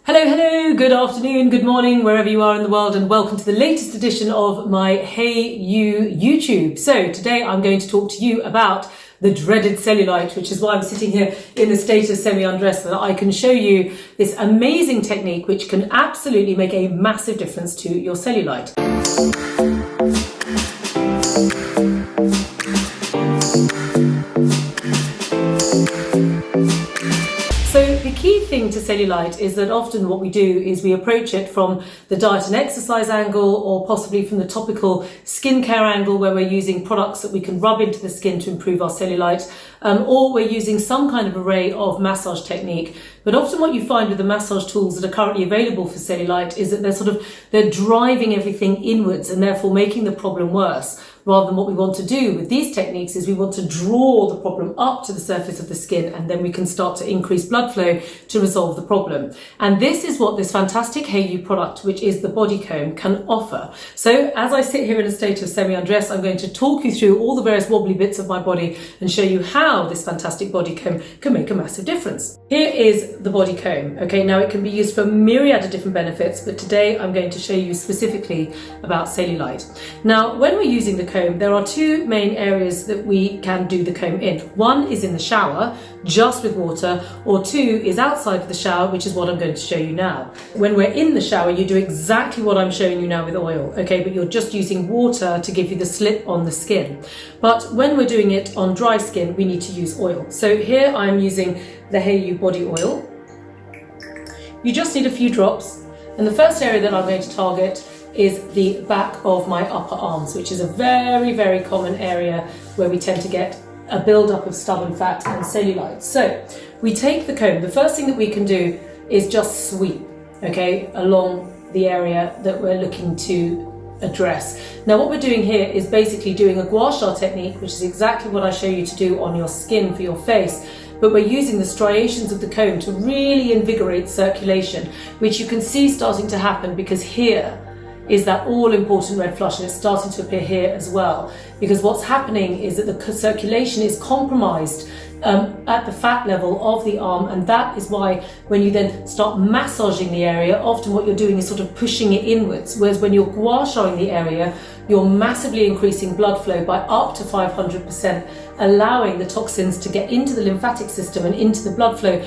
Hello, good afternoon, good morning, wherever you are in the world, and welcome to the latest edition of my Hayo'u YouTube. So today I'm going to talk to you about the dreaded cellulite, which is why I'm sitting here in a state of semi-undress, so that I can show you this amazing technique which can absolutely make a massive difference to your cellulite. So the key thing to cellulite is that often what we do is we approach it from the diet and exercise angle, or possibly from the topical skincare angle, where we're using products that we can rub into the skin to improve our cellulite, or we're using some kind of array of massage technique. But often what you find with the massage tools that are currently available for cellulite is that they're driving everything inwards and therefore making the problem worse. Rather than what we want to do with these techniques is we want to draw the problem up to the surface of the skin, and then we can start to increase blood flow to resolve the problem. And this is what this fantastic Hayo'u product, which is the body comb, can offer. So as I sit here in a state of semi-undress, I'm going to talk you through all the various wobbly bits of my body and show you how this fantastic body comb can make a massive difference. Here is the body comb. Okay, now it can be used for a myriad of different benefits, but today I'm going to show you specifically about cellulite. Now, when we're using the comb, there are two main areas that we can do the comb in. One is in the shower, just with water, or two is outside of the shower, which is what I'm going to show you now. When we're in the shower, you do exactly what I'm showing you now with oil, okay, but you're just using water to give you the slip on the skin. But when we're doing it on dry skin, we need to use oil. So here I'm using the Hayo'u body oil. You just need a few drops, and the first area that I'm going to target is the back of my upper arms, which is a very, very common area where we tend to get a build-up of stubborn fat and cellulite. So we take the comb. The first thing that we can do is just sweep, okay, along the area that we're looking to address. Now what we're doing here is basically doing a gua sha technique, which is exactly what I show you to do on your skin for your face, but we're using the striations of the comb to really invigorate circulation, which you can see starting to happen because here is that all-important red flush, and it's starting to appear here as well, because what's happening is that the circulation is compromised at the fat level of the arm, and that is why when you then start massaging the area, often what you're doing is sort of pushing it inwards, whereas when you're gua shaing the area, you're massively increasing blood flow by up to 500%, allowing the toxins to get into the lymphatic system and into the blood flow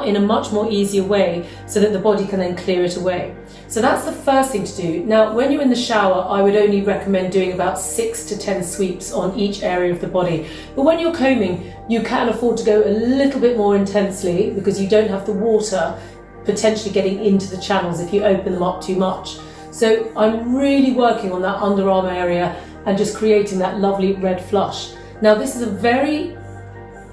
in a much more easier way, so that the body can then clear it away. So that's the first thing to do. Now, when you're in the shower, I would only recommend doing about 6 to 10 sweeps on each area of the body. But when you're combing, you can afford to go a little bit more intensely, because you don't have the water potentially getting into the channels if you open them up too much. So I'm really working on that underarm area and just creating that lovely red flush. Now, this is a very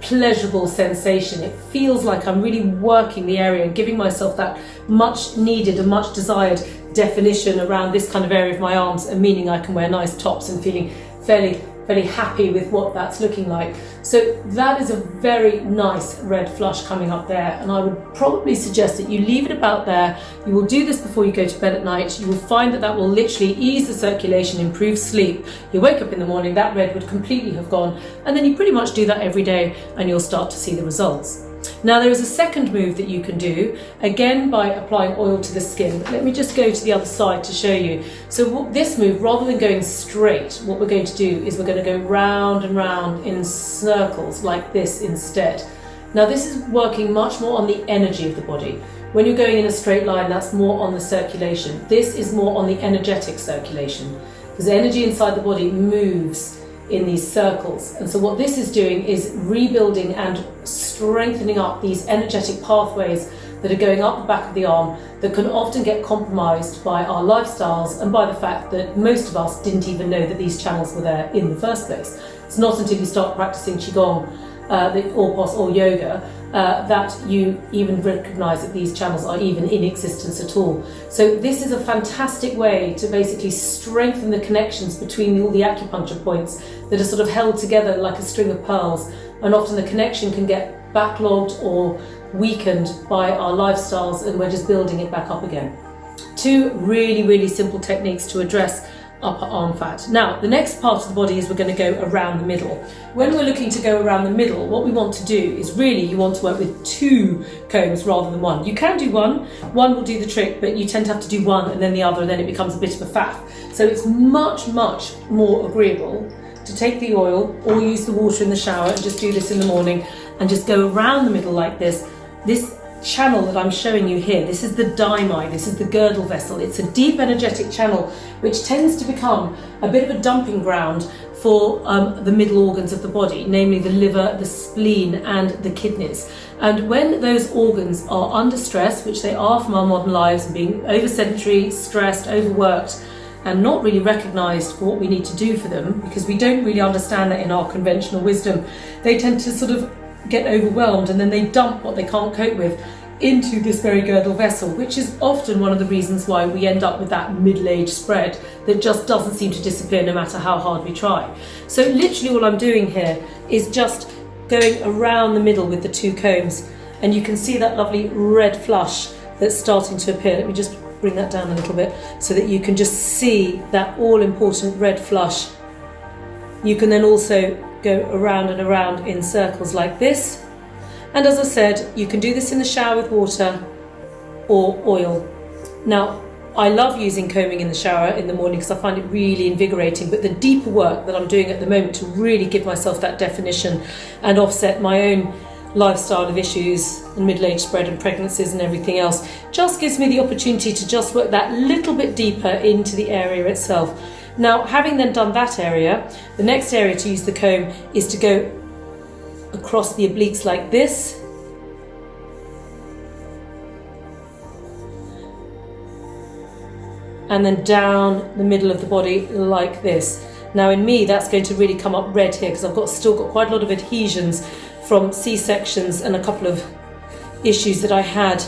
pleasurable sensation. It feels like I'm really working the area and giving myself that much needed and much desired definition around this kind of area of my arms, and meaning I can wear nice tops and feeling fairly happy with what that's looking like. So that is a very nice red flush coming up there, and I would probably suggest that you leave it about there. You will do this before you go to bed at night. You will find that that will literally ease the circulation, improve sleep. You wake up in the morning, that red would completely have gone, and then you pretty much do that every day and you'll start to see the results. Now, there is a second move that you can do, again by applying oil to the skin. But let me just go to the other side to show you. So this move, rather than going straight, what we're going to do is we're going to go round and round in circles like this instead. Now, this is working much more on the energy of the body. When you're going in a straight line, that's more on the circulation. This is more on the energetic circulation, because energy inside the body moves in these circles. And so what this is doing is rebuilding and strengthening up these energetic pathways that are going up the back of the arm, that can often get compromised by our lifestyles and by the fact that most of us didn't even know that these channels were there in the first place. It's not until you start practicing Qigong or yoga that you even recognize that these channels are even in existence at all. So this is a fantastic way to basically strengthen the connections between all the acupuncture points that are sort of held together like a string of pearls, and often the connection can get backlogged or weakened by our lifestyles, and we're just building it back up again. Two really, really simple techniques to address upper arm fat. Now, the next part of the body is we're going to go around the middle. When we're looking to go around the middle, what we want to do is really you want to work with 2 combs rather than 1. You can do one will do the trick, but you tend to have to do one and then the other, and then it becomes a bit of a faff. So it's much, much more agreeable to take the oil or use the water in the shower and just do this in the morning and just go around the middle like this. This channel that I'm showing you here, this is the daimai, this is the girdle vessel. It's a deep energetic channel which tends to become a bit of a dumping ground for the middle organs of the body, namely the liver, the spleen and the kidneys. And when those organs are under stress, which they are from our modern lives, and being over sedentary, stressed, overworked, and not really recognised for what we need to do for them, because we don't really understand that in our conventional wisdom, they tend to sort of get overwhelmed and then they dump what they can't cope with into this very girdle vessel, which is often one of the reasons why we end up with that middle-age spread that just doesn't seem to disappear no matter how hard we try. So literally all I'm doing here is just going around the middle with the 2 combs, and you can see that lovely red flush that's starting to appear. Let me just bring that down a little bit so that you can just see that all-important red flush. You can then also go around and around in circles like this. And as I said, you can do this in the shower with water or oil. Now, I love using combing in the shower in the morning because I find it really invigorating, but the deeper work that I'm doing at the moment to really give myself that definition and offset my own lifestyle of issues and middle-age spread and pregnancies and everything else just gives me the opportunity to just work that little bit deeper into the area itself. Now, having then done that area, the next area to use the comb is to go across the obliques like this. And then down the middle of the body like this. Now in me, that's going to really come up red here because I've still got quite a lot of adhesions from C-sections and a couple of issues that I had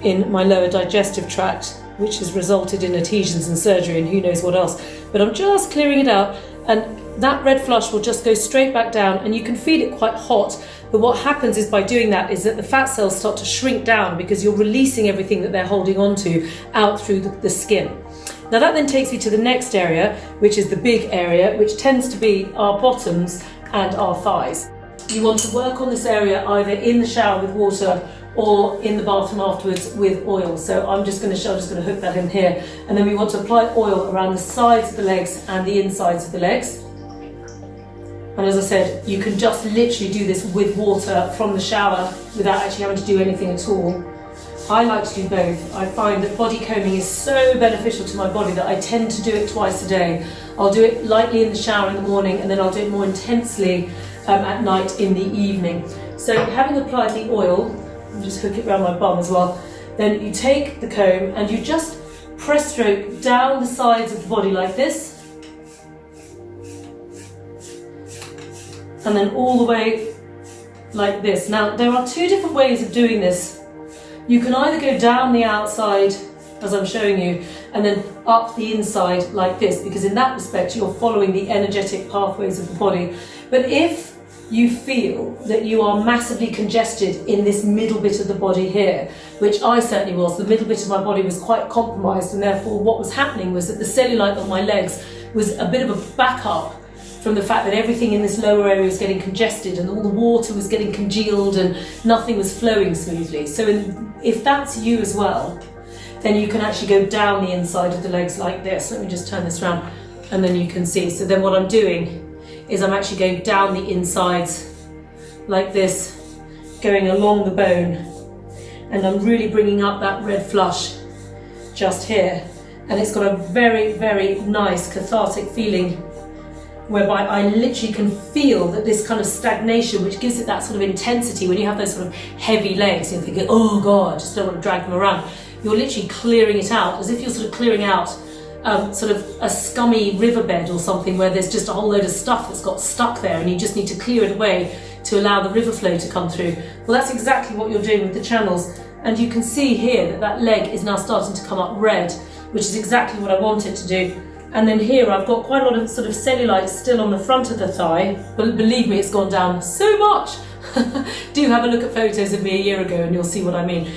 in my lower digestive tract, which has resulted in adhesions and surgery and who knows what else. But I'm just clearing it out, and that red flush will just go straight back down, and you can feel it quite hot. But what happens is by doing that is that the fat cells start to shrink down because you're releasing everything that they're holding on to out through the skin. Now that then takes me to the next area, which is the big area, which tends to be our bottoms and our thighs. You want to work on this area either in the shower with water or in the bathroom afterwards with oil. So I'm just going to hook that in here, and then we want to apply oil around the sides of the legs and the insides of the legs. And as I said, you can just literally do this with water from the shower without actually having to do anything at all. I like to do both. I find that body combing is so beneficial to my body that I tend to do it twice a day. I'll do it lightly in the shower in the morning, and then I'll do it more intensely at night in the evening. So having applied the oil, I'll just hook it around my bum as well, then you take the comb and you just press stroke down the sides of the body like this, and then all the way like this. Now there are 2 different ways of doing this. You can either go down the outside as I'm showing you and then up the inside like this, because in that respect you're following the energetic pathways of the body. But if you feel that you are massively congested in this middle bit of the body here, which I certainly was, the middle bit of my body was quite compromised, and therefore what was happening was that the cellulite on my legs was a bit of a backup from the fact that everything in this lower area was getting congested and all the water was getting congealed and nothing was flowing smoothly. So if that's you as well, then you can actually go down the inside of the legs like this. Let me just turn this around and then you can see. So then what I'm doing is I'm actually going down the insides like this, going along the bone, and I'm really bringing up that red flush just here. And it's got a very, very nice cathartic feeling, whereby I literally can feel that this kind of stagnation, which gives it that sort of intensity. When you have those sort of heavy legs, you're thinking, oh God, I just don't want to drag them around. You're literally clearing it out, as if you're sort of clearing out sort of a scummy riverbed or something where there's just a whole load of stuff that's got stuck there and you just need to clear it away to allow the river flow to come through. Well, that's exactly what you're doing with the channels. And you can see here that that leg is now starting to come up red, which is exactly what I want it to do. And then here I've got quite a lot of sort of cellulite still on the front of the thigh, but believe me, it's gone down so much. Do have a look at photos of me a year ago and you'll see what I mean.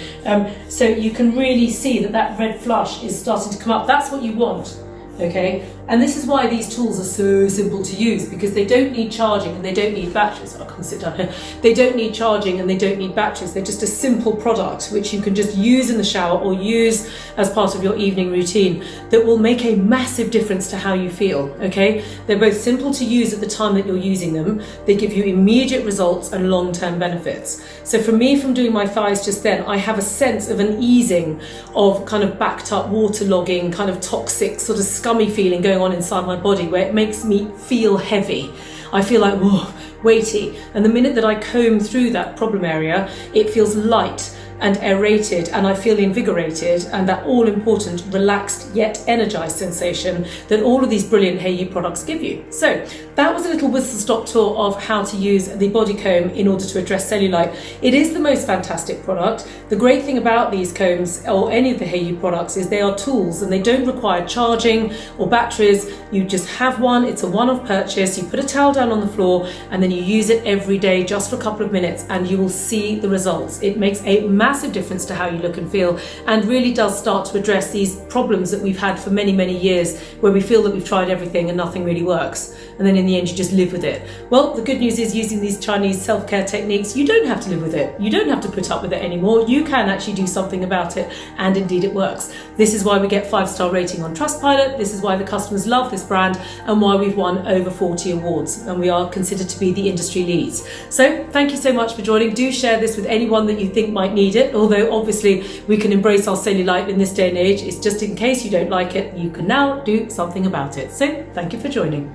So you can really see that that red flush is starting to come up. That's what you want, okay? And this is why these tools are so simple to use, because they don't need charging and they don't need batteries. I can't sit down here. They don't need charging and they don't need batteries. They're just a simple product which you can just use in the shower or use as part of your evening routine that will make a massive difference to how you feel, okay? They're both simple to use at the time that you're using them. They give you immediate results and long-term benefits. So for me, from doing my thighs just then, I have a sense of an easing of kind of backed up, waterlogging, kind of toxic, sort of scummy feeling going on inside my body, where it makes me feel heavy. I feel like, whoa, weighty. And the minute that I comb through that problem area, it feels light and aerated, and I feel invigorated, and that all important, relaxed yet energized sensation that all of these brilliant Hayo'u products give you. So that was a little whistle-stop tour of how to use the body comb in order to address cellulite. It is the most fantastic product. The great thing about these combs, or any of the Hayo'u products, is they are tools and they don't require charging or batteries. You just have one, it's a one-off purchase, you put a towel down on the floor and then you use it every day just for a couple of minutes and you will see the results. It makes a massive difference to how you look and feel, and really does start to address these problems that we've had for many, many years, where we feel that we've tried everything and nothing really works, and then in the end you just live with it. Well, the good news is, using these Chinese self-care techniques, you don't have to live with it. You don't have to put up with it anymore. You can actually do something about it, and indeed it works. This is why we get 5-star rating on Trustpilot. This is why the customers love this brand, and why we've won over 40 awards, and we are considered to be the industry leads. So thank you so much for joining. Do share this with anyone that you think might need it, although obviously we can embrace our cellulite in this day and age. It's just in case you don't like it, you can now do something about it. So thank you for joining.